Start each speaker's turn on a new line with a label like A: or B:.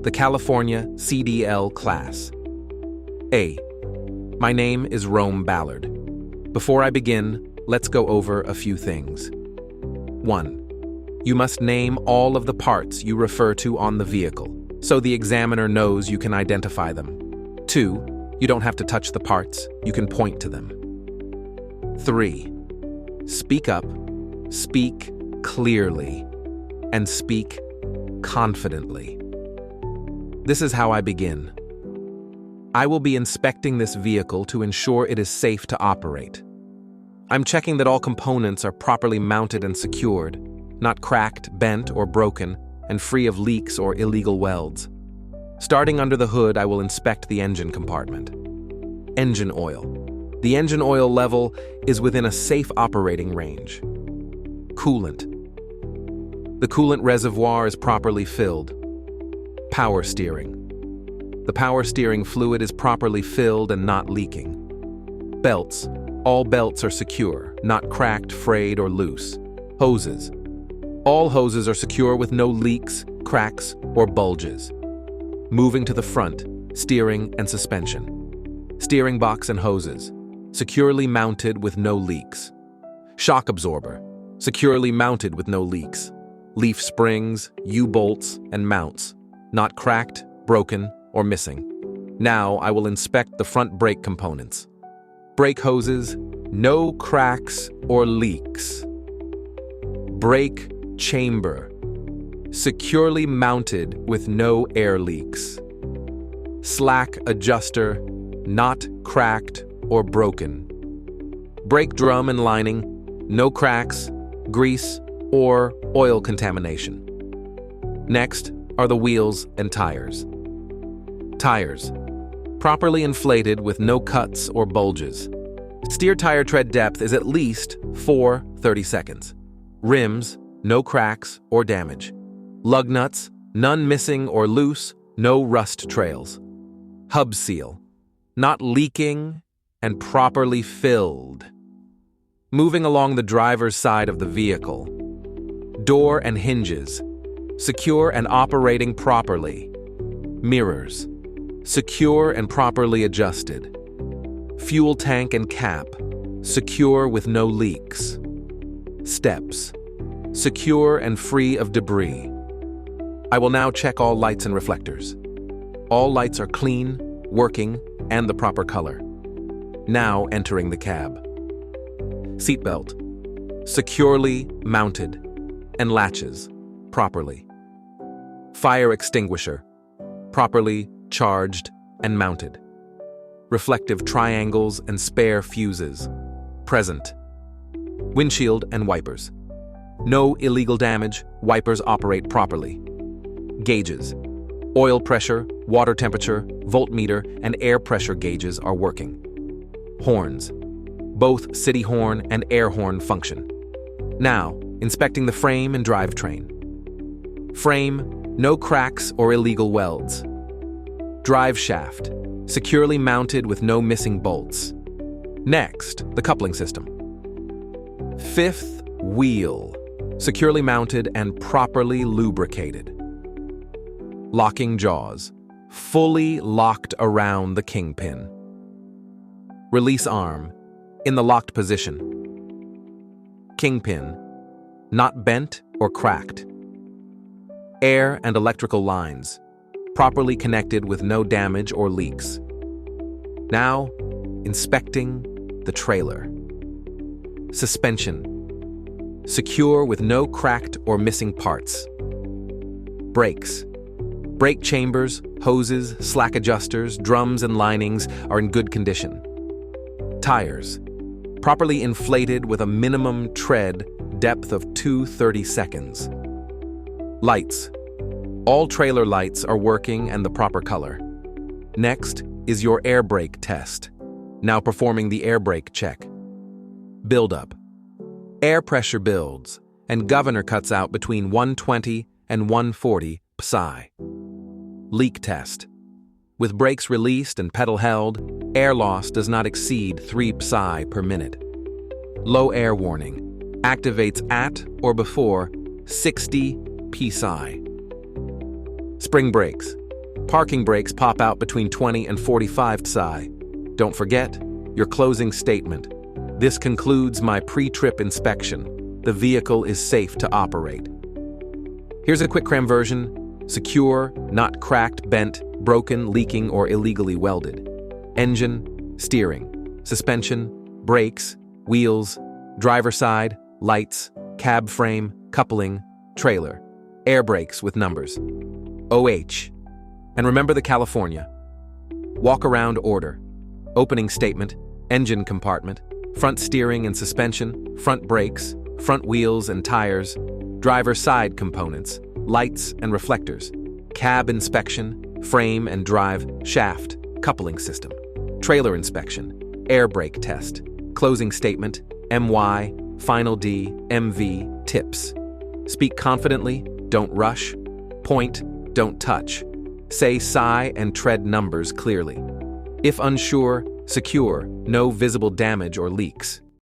A: the California CDL Class A. My name is Rome Ballard. Before I begin, let's go over a few things. 1. You must name all of the parts you refer to on the vehicle, so the examiner knows you can identify them. 2. You don't have to touch the parts, you can point to them. 3. Speak up, speak clearly, and speak confidently. This is how I begin. I will be inspecting this vehicle to ensure it is safe to operate. I'm checking that all components are properly mounted and secured, not cracked, bent, or broken, and free of leaks or illegal welds. Starting under the hood, I will inspect the engine compartment. Engine oil. The engine oil level is within a safe operating range. Coolant. The coolant reservoir is properly filled. Power steering. The power steering fluid is properly filled and not leaking. Belts. All belts are secure, not cracked, frayed, or loose. Hoses. All hoses are secure with no leaks, cracks, or bulges. Moving to the front, steering and suspension. Steering box and hoses. Securely mounted with no leaks. Shock absorber. Securely mounted with no leaks. Leaf springs, U-bolts, and mounts. Not cracked, broken, or missing. Now I will inspect the front brake components. Brake hoses, no cracks or leaks. Brake chamber, securely mounted with no air leaks. Slack adjuster, not cracked or broken. Brake drum and lining, no cracks, grease, or oil contamination. Next are the wheels and tires. Tires, properly inflated with no cuts or bulges. Steer tire tread depth is at least 4/30 seconds. Rims, no cracks or damage. Lug nuts, none missing or loose, no rust trails. Hub seal, not leaking and properly filled. Moving along the driver's side of the vehicle. Door and hinges, secure and operating properly. Mirrors, secure and properly adjusted. Fuel tank and cap, secure with no leaks. Steps, secure and free of debris. I will now check all lights and reflectors. All lights are clean, working, and the proper color. Now entering the cab. Seatbelt, securely mounted, and latches, properly. Fire extinguisher, properly charged and mounted. Reflective triangles and spare fuses, present. Windshield and wipers. No illegal damage, wipers operate properly. Gauges. Oil pressure, water temperature, voltmeter, and air pressure gauges are working. Horns. Both city horn and air horn function. Now, inspecting the frame and drivetrain. Frame, no cracks or illegal welds. Drive shaft, securely mounted with no missing bolts. Next, the coupling system. Fifth wheel, securely mounted and properly lubricated. Locking jaws, fully locked around the kingpin. Release arm, in the locked position. Kingpin, not bent or cracked. Air and electrical lines, properly connected with no damage or leaks. Now, inspecting the trailer. Suspension, secure with no cracked or missing parts. Brakes. Brake chambers, hoses, slack adjusters, drums, and linings are in good condition. Tires, properly inflated with a minimum tread depth of 2/30 seconds. Lights. All trailer lights are working and the proper color. Next is your air brake test. Now performing the air brake check. Buildup. Air pressure builds, and governor cuts out between 120 and 140 psi. Leak test. With brakes released and pedal held, air loss does not exceed 3 psi per minute. Low air warning. Activates at or before 60 psi. Spring brakes. Parking brakes pop out between 20 and 45 psi. Don't forget your closing statement. This concludes my pre-trip inspection. The vehicle is safe to operate. Here's a quick cram version. Secure, not cracked, bent, broken, leaking, or illegally welded. Engine, steering, suspension, brakes, wheels, driver side, lights, cab frame, coupling, trailer, air brakes with numbers. OH. And remember the California. Walk around order. Opening statement, engine compartment, front steering and suspension, front brakes, front wheels and tires, driver side components, lights and reflectors, cab inspection, frame and drive, shaft, coupling system, trailer inspection, air brake test, closing statement, MY, final D, MV, tips. Speak confidently, don't rush. Point, don't touch. Say sigh and tread numbers clearly. If unsure, secure, no visible damage or leaks.